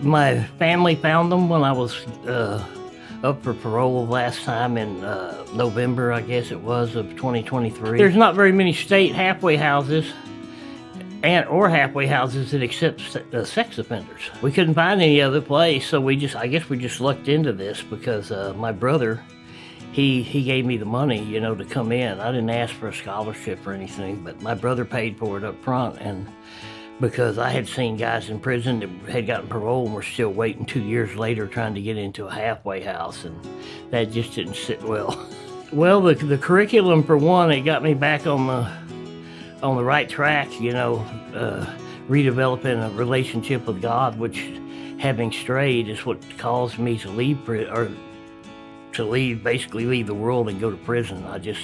My family found them when I was up for parole last time in November, I guess it was, of 2023. There's not very many state halfway houses or halfway houses that accept sex offenders. We couldn't find any other place, so I guess we just lucked into this because my brother, he gave me the money, to come in. I didn't ask for a scholarship or anything, but my brother paid for it up front, and because I had seen guys in prison that had gotten parole and were still waiting 2 years later trying to get into a halfway house, and that just didn't sit well. Well, the curriculum, for one, it got me back on the right track, redeveloping a relationship with God, which, having strayed, is what caused me to basically leave the world and go to prison. I just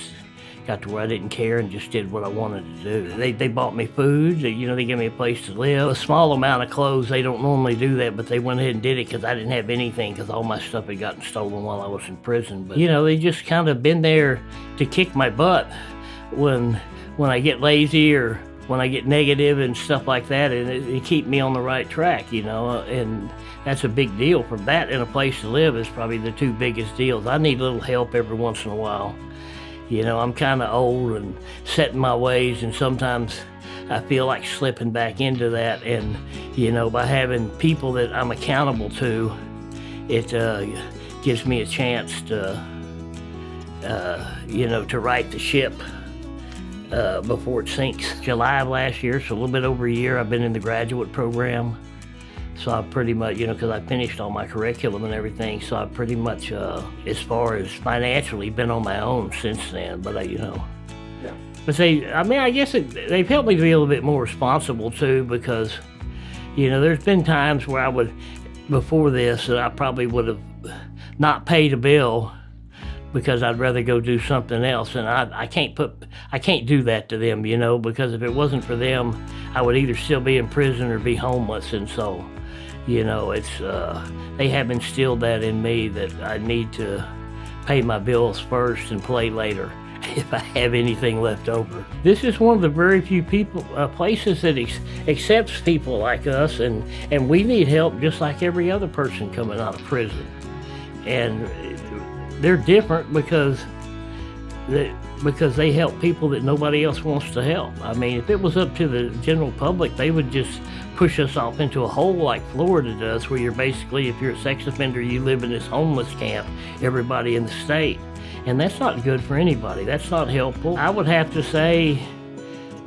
got to where I didn't care and just did what I wanted to do. They bought me food, they gave me a place to live. A small amount of clothes, they don't normally do that, but they went ahead and did it because I didn't have anything because all my stuff had gotten stolen while I was in prison. But, they just kind of been there to kick my butt when I get lazy or when I get negative and stuff like that, and it keep me on the right track, and that's a big deal. For that and a place to live is probably the two biggest deals. I need a little help every once in a while. I'm kind of old and set in my ways, and sometimes I feel like slipping back into that. And, by having people that I'm accountable to, it gives me a chance to, to right the ship before it sinks. July of last year, so a little bit over a year, I've been in the graduate program. So I pretty much, because I finished all my curriculum and everything, so I pretty much, as far as financially, been on my own since then. But Yeah. But I guess they've helped me to be a little bit more responsible too, because, there's been times where before this, that I probably would have not paid a bill because I'd rather go do something else, and I can't do that to them, because if it wasn't for them, I would either still be in prison or be homeless, and so. It's they have instilled that in me that I need to pay my bills first and play later if I have anything left over. This is one of the very few places that accepts people like us, and we need help just like every other person coming out of prison. And they're different because they help people that nobody else wants to help. I mean, if it was up to the general public, they would just push us off into a hole like Florida does, where you're basically, if you're a sex offender, you live in this homeless camp, everybody in the state. And that's not good for anybody. That's not helpful. I would have to say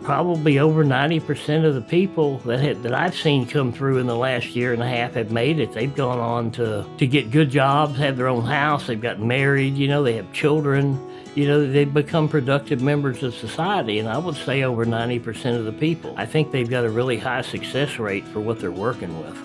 probably over 90% of the people that I've seen come through in the last year and a half have made it. They've gone on to get good jobs, have their own house, they've gotten married, they have children. They've become productive members of society, and I would say over 90% of the people. I think they've got a really high success rate for what they're working with.